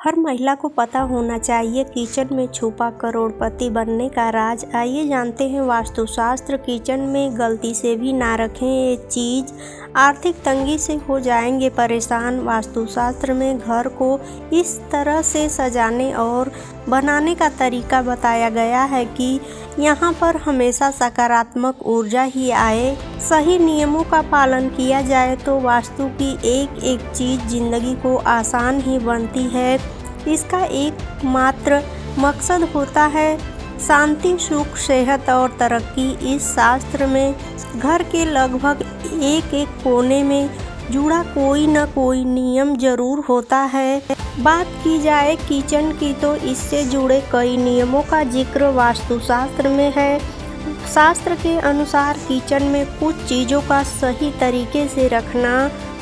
हर महिला को पता होना चाहिए किचन में छुपा करोड़पति बनने का राज। आइए जानते हैं वास्तुशास्त्र। किचन में गलती से भी ना रखें ये चीज़, आर्थिक तंगी से हो जाएंगे परेशान। वास्तुशास्त्र में घर को इस तरह से सजाने और बनाने का तरीका बताया गया है कि यहाँ पर हमेशा सकारात्मक ऊर्जा ही आए। सही नियमों का पालन किया जाए तो वास्तु की एक एक चीज़ जिंदगी को आसान ही बनती है। इसका एकमात्र मकसद होता है शांति, सुख, सेहत और तरक्की। इस शास्त्र में घर के लगभग एक एक कोने में जुड़ा कोई न कोई नियम जरूर होता है। बात की जाए किचन की तो इससे जुड़े कई नियमों का जिक्र वास्तुशास्त्र में है। शास्त्र के अनुसार किचन में कुछ चीज़ों का सही तरीके से रखना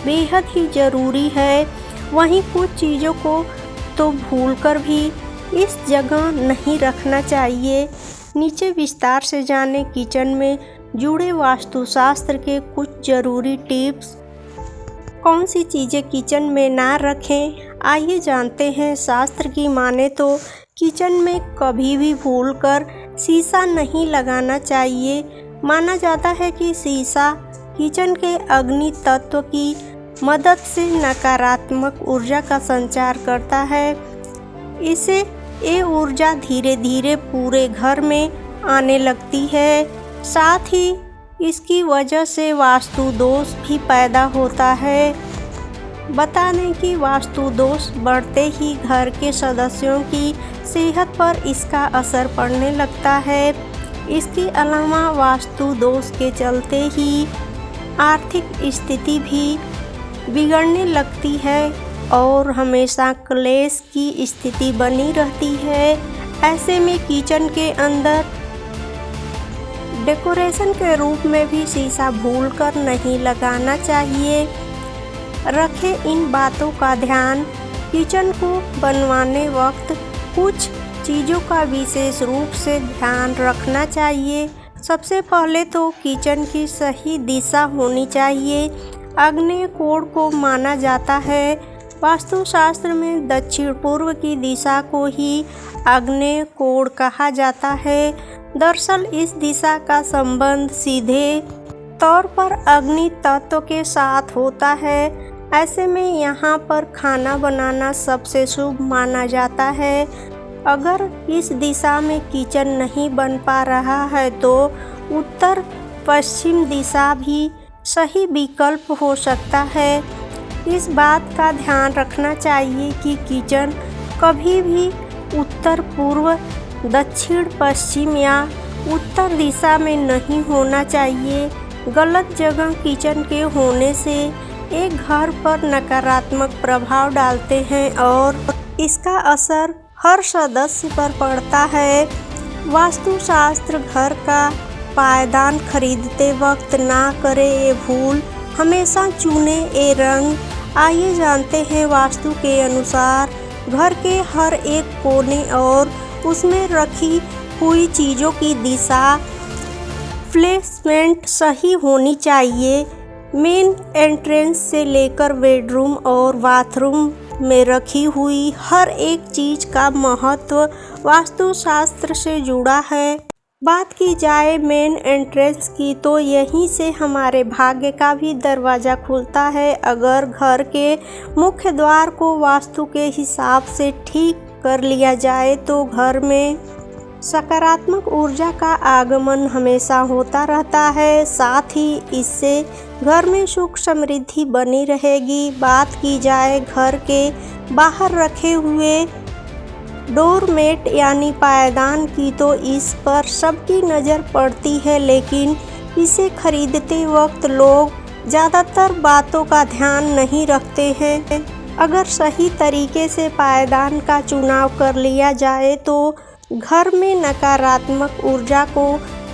बेहद ही ज़रूरी है। वहीं कुछ चीज़ों को तो भूलकर भी इस जगह नहीं रखना चाहिए। नीचे विस्तार से जाने किचन में जुड़े वास्तुशास्त्र के कुछ ज़रूरी टिप्स। कौन सी चीज़ें किचन में ना रखें, आइए जानते हैं। शास्त्र की माने तो किचन में कभी भी भूलकर शीशा नहीं लगाना चाहिए। माना जाता है कि शीशा किचन के अग्नि तत्व की मदद से नकारात्मक ऊर्जा का संचार करता है। इससे ये ऊर्जा धीरे धीरे पूरे घर में आने लगती है। साथ ही इसकी वजह से वास्तु दोष भी पैदा होता है। बता दें कि वास्तु दोष बढ़ते ही घर के सदस्यों की सेहत पर इसका असर पड़ने लगता है। इसके अलावा वास्तु दोष के चलते ही आर्थिक स्थिति भी बिगड़ने लगती है और हमेशा क्लेश की स्थिति बनी रहती है। ऐसे में किचन के अंदर डेकोरेशन के रूप में भी शीशा भूलकर नहीं लगाना चाहिए। रखें इन बातों का ध्यान। किचन को बनवाने वक्त कुछ चीज़ों का विशेष रूप से ध्यान रखना चाहिए। सबसे पहले तो किचन की सही दिशा होनी चाहिए। आग्नेय कोण को माना जाता है। वास्तुशास्त्र में दक्षिण पूर्व की दिशा को ही आग्नेय कोण कहा जाता है। दरअसल इस दिशा का संबंध सीधे तौर पर अग्नि तत्व के साथ होता है। ऐसे में यहाँ पर खाना बनाना सबसे शुभ माना जाता है। अगर इस दिशा में किचन नहीं बन पा रहा है तो उत्तर पश्चिम दिशा भी सही विकल्प हो सकता है। इस बात का ध्यान रखना चाहिए कि किचन कभी भी उत्तर पूर्व, दक्षिण पश्चिम या उत्तर दिशा में नहीं होना चाहिए। गलत जगह किचन के होने से एक घर पर नकारात्मक प्रभाव डालते हैं और इसका असर हर सदस्य पर पड़ता है। वास्तुशास्त्र घर का पायदान खरीदते वक्त ना करे ये भूल, हमेशा चुने ये रंग। आइए जानते हैं वास्तु के अनुसार घर के हर एक कोने और उसमें रखी हुई चीज़ों की दिशा, प्लेसमेंट सही होनी चाहिए। मेन एंट्रेंस से लेकर बेडरूम और बाथरूम में रखी हुई हर एक चीज़ का महत्व वास्तुशास्त्र से जुड़ा है। बात की जाए मेन एंट्रेंस की तो यहीं से हमारे भाग्य का भी दरवाज़ा खुलता है। अगर घर के मुख्य द्वार को वास्तु के हिसाब से ठीक कर लिया जाए तो घर में सकारात्मक ऊर्जा का आगमन हमेशा होता रहता है। साथ ही इससे घर में सुख समृद्धि बनी रहेगी। बात की जाए घर के बाहर रखे हुए डोरमेट यानी पायदान की तो इस पर सबकी नज़र पड़ती है, लेकिन इसे खरीदते वक्त लोग ज़्यादातर बातों का ध्यान नहीं रखते हैं। अगर सही तरीके से पायदान का चुनाव कर लिया जाए तो घर में नकारात्मक ऊर्जा को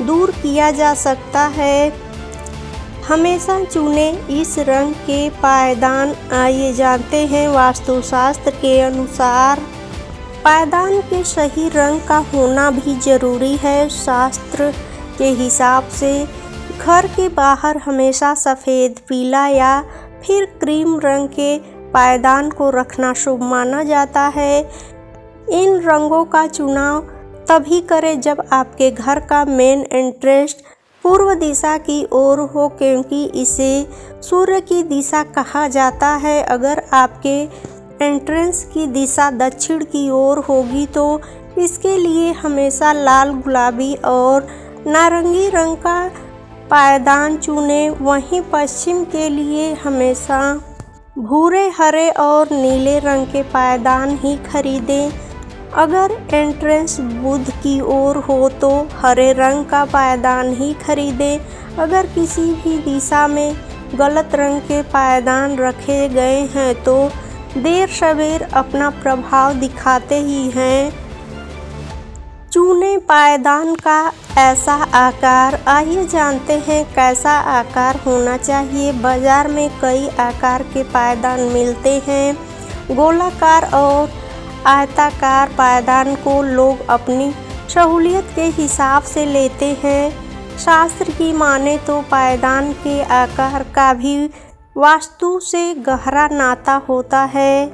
दूर किया जा सकता है। हमेशा चुने इस रंग के पायदान। आइए जानते हैं वास्तुशास्त्र के अनुसार पायदान के सही रंग का होना भी ज़रूरी है। शास्त्र के हिसाब से घर के बाहर हमेशा सफ़ेद, पीला या फिर क्रीम रंग के पायदान को रखना शुभ माना जाता है। इन रंगों का चुनाव तभी करें जब आपके घर का मेन एंट्रेंस पूर्व दिशा की ओर हो, क्योंकि इसे सूर्य की दिशा कहा जाता है। अगर आपके एंट्रेंस की दिशा दक्षिण की ओर होगी तो इसके लिए हमेशा लाल, गुलाबी और नारंगी रंग का पायदान चुनें। वहीं पश्चिम के लिए हमेशा भूरे, हरे और नीले रंग के पायदान ही खरीदें। अगर एंट्रेंस बुध की ओर हो तो हरे रंग का पायदान ही खरीदें। अगर किसी भी दिशा में गलत रंग के पायदान रखे गए हैं तो देर सवेर अपना प्रभाव दिखाते ही हैं। चुनें पायदान का ऐसा आकार। आइए जानते हैं कैसा आकार होना चाहिए। बाजार में कई आकार के पायदान मिलते हैं। गोलाकार और आयताकार पायदान को लोग अपनी सहूलियत के हिसाब से लेते हैं। शास्त्र की माने तो पायदान के आकार का भी वास्तु से गहरा नाता होता है।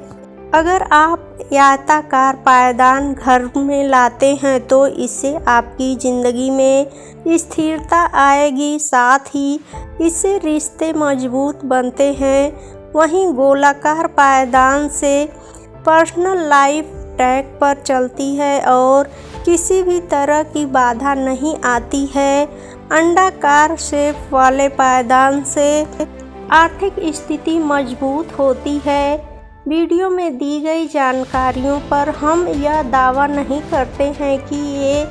अगर आप आयताकार पायदान घर में लाते हैं तो इससे आपकी ज़िंदगी में स्थिरता आएगी, साथ ही इससे रिश्ते मजबूत बनते हैं। वहीं गोलाकार पायदान से पर्सनल लाइफ ट्रैक पर चलती है और किसी भी तरह की बाधा नहीं आती है। अंडाकार शेप वाले पायदान से आर्थिक स्थिति मजबूत होती है। वीडियो में दी गई जानकारियों पर हम यह दावा नहीं करते हैं कि ये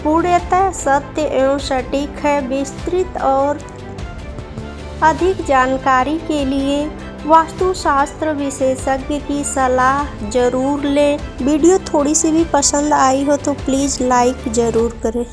पूर्णतः सत्य एवं सटीक है। विस्तृत और अधिक जानकारी के लिए वास्तुशास्त्र विशेषज्ञ की सलाह जरूर लें। वीडियो थोड़ी सी भी पसंद आई हो तो प्लीज़ लाइक ज़रूर करें।